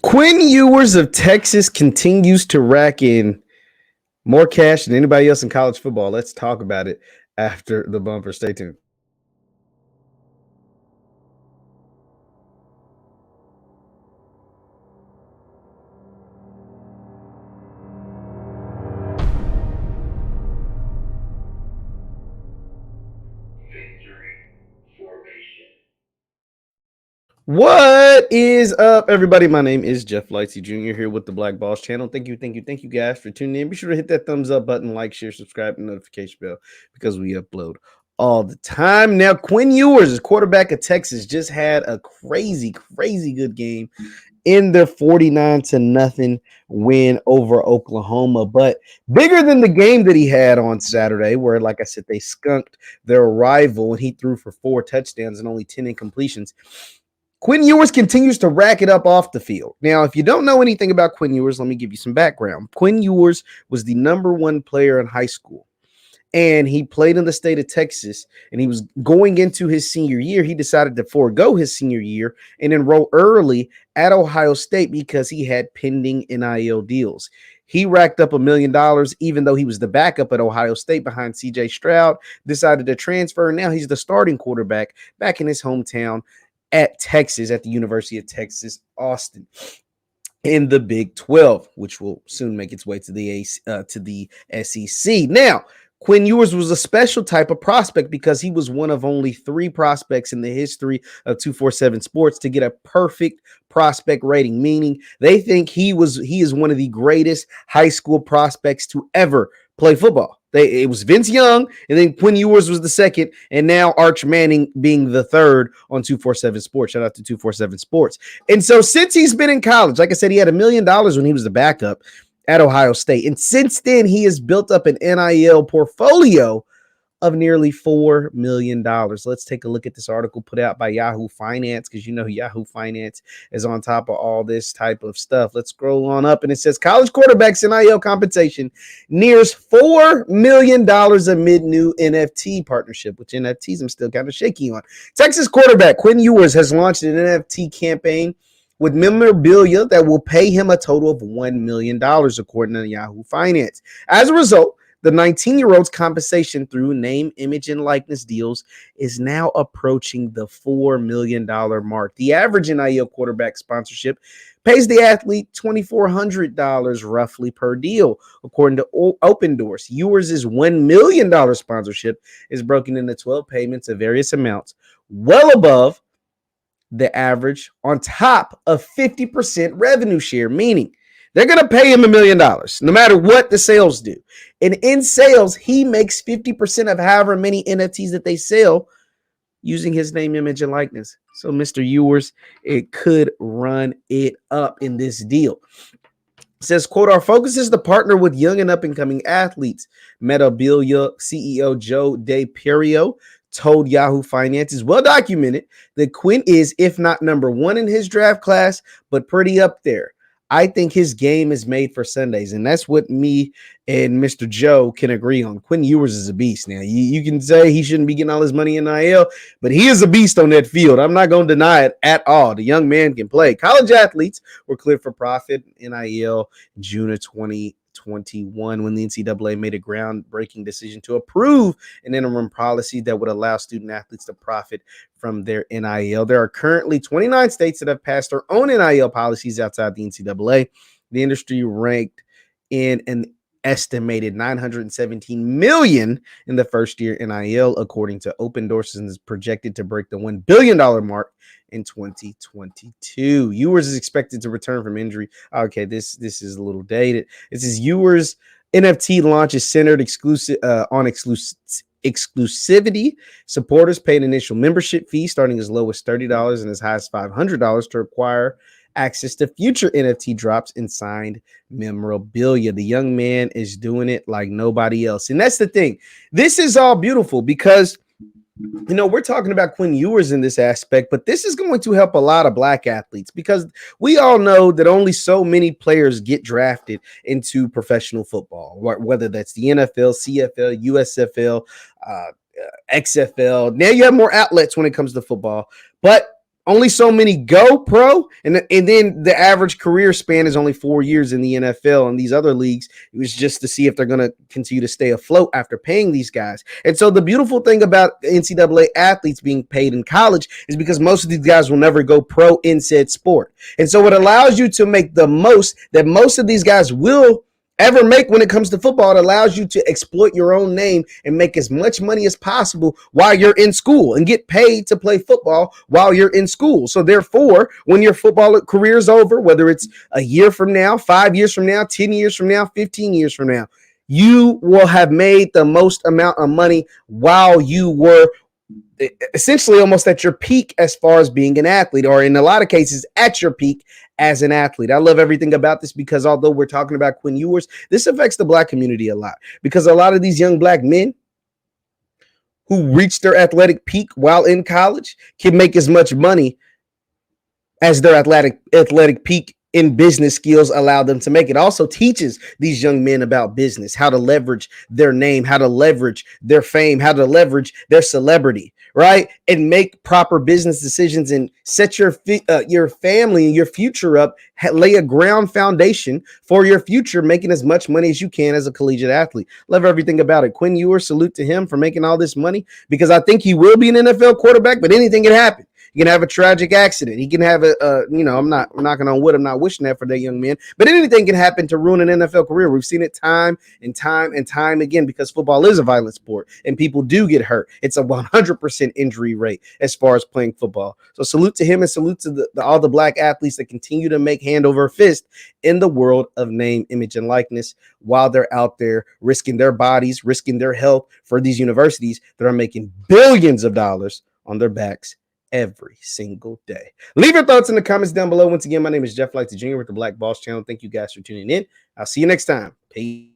Quinn Ewers of Texas continues to rack in more cash than anybody else in college football. Let's talk about it after the bumper. Stay tuned. What is up, everybody? My name is JeffLightsyJr. here with the Black Balls channel. Thank you guys for tuning in. Be sure to hit that thumbs up button, like, share, subscribe, and notification bell because we upload all the time. Now, Quinn Ewers, quarterback of Texas, just had a crazy good game in their 49-0 win over Oklahoma. But bigger than the game that he had on Saturday, where, like I said, they skunked their rival and he threw for 4 touchdowns and only 10 incompletions. Quinn Ewers continues to rack it up off the field. Now, if you don't know anything about Quinn Ewers, let me give you some background. Quinn Ewers was the #1 player in high school, and he played in the state of Texas, and he was going into his senior year. He decided to forego his senior year and enroll early at Ohio State because he had pending NIL deals. He racked up $1 million, even though he was the backup at Ohio State behind C.J. Stroud, decided to transfer, and now he's the starting quarterback back in his hometown at Texas, at the University of Texas, Austin, in the Big 12, which will soon make its way to the SEC. Now, Quinn Ewers was a special type of prospect because he was one of only 3 prospects in the history of 247 Sports to get a perfect prospect rating, meaning they think he is one of the greatest high school prospects to ever play football. It was Vince Young, and then Quinn Ewers was the second, and now Arch Manning being the third on 247 Sports. Shout out to 247 Sports. And so since he's been in college, like I said, he had $1 million when he was the backup at Ohio State. And since then, he has built up an NIL portfolio of nearly $4 million. Let's take a look at this article put out by Yahoo Finance, because you know Yahoo Finance is on top of all this type of stuff. Let's scroll on up, and it says college quarterbacks NIL compensation nears $4 million amid new NFT partnership, which NFTs I'm still kind of shaky on. Texas quarterback Quinn Ewers has launched an NFT campaign with memorabilia that will pay him a total of $1 million, according to Yahoo Finance. As a result, the 19-year-old's compensation through name, image, and likeness deals is now approaching the $4 million mark. The average NIL quarterback sponsorship pays the athlete $2,400 roughly per deal, according to Open Doors. Ewers' $1 million sponsorship is broken into 12 payments of various amounts, well above the average, on top of 50% revenue share, meaning they're going to pay him $1 million no matter what the sales do. And in sales, he makes 50% of however many NFTs that they sell using his name, image, and likeness. So Mr. Ewers, it could run it up in this deal. It says, quote, our focus is to partner with young and up-and-coming athletes. Metabilia CEO Joe DePerio told Yahoo Finance, is well documented that Quinn is, if not #1 in his draft class, but pretty up there. I think his game is made for Sundays, and that's what me and Mr. Joe can agree on. Quinn Ewers is a beast. Now, you can say he shouldn't be getting all his money in NIL, but he is a beast on that field. I'm not going to deny it at all. The young man can play. College athletes were cleared for profit NIL in June of 2021 when the NCAA made a groundbreaking decision to approve an interim policy that would allow student athletes to profit from their NIL. There are currently 29 states that have passed their own NIL policies outside the NCAA. The industry ranked in an estimated $917 million in the first year NIL, according to Open Doors, and is projected to break the $1 billion mark in 2022. Ewers is expected to return from injury. Okay, this is a little dated. This is Ewers NFT launch is centered on exclusivity. Supporters pay an initial membership fee starting as low as $30 and as high as $500 to acquire access to future NFT drops and signed memorabilia. The young man is doing it like nobody else. And that's the thing. This is all beautiful because, you know, we're talking about Quinn Ewers in this aspect, but this is going to help a lot of black athletes because we all know that only so many players get drafted into professional football, whether that's the NFL, CFL, USFL, XFL. Now you have more outlets when it comes to football, but only so many go pro, and then the average career span is only 4 years in the NFL and these other leagues. It was just to see if they're going to continue to stay afloat after paying these guys. And so the beautiful thing about NCAA athletes being paid in college is because most of these guys will never go pro in said sport. And so it allows you to make the most that most of these guys will ever make when it comes to football. It allows you to exploit your own name and make as much money as possible while you're in school and get paid to play football while you're in school. So therefore, when your football career is over, whether it's a year from now, 5 years from now, 10 years from now, 15 years from now, you will have made the most amount of money while you were essentially almost at your peak as far as being an athlete, or in a lot of cases at your peak as an athlete. I love everything about this because although we're talking about Quinn Ewers, this affects the Black community a lot, because a lot of these young Black men who reach their athletic peak while in college can make as much money as their athletic peak in business skills allow them to make. It also teaches these young men about business, how to leverage their name, how to leverage their fame, how to leverage their celebrity, right? And make proper business decisions and set your family and your future up, lay a ground foundation for your future, making as much money as you can as a collegiate athlete. Love everything about it. Quinn Ewers, salute to him for making all this money, because I think he will be an NFL quarterback, but anything can happen. He can have a tragic accident. He can have I'm knocking on wood. I'm not wishing that for that young man, but anything can happen to ruin an NFL career. We've seen it time and time again, because football is a violent sport and people do get hurt. It's a 100% injury rate as far as playing football. So salute to him and salute to all the Black athletes that continue to make hand over fist in the world of name, image, and likeness while they're out there risking their bodies, risking their health for these universities that are making billions of dollars on their backs every single day. Leave your thoughts in the comments down below. Once again, my name is JeffLightsYJr with the Black Boss Channel. Thank you guys for tuning in. I'll see you next time. Peace.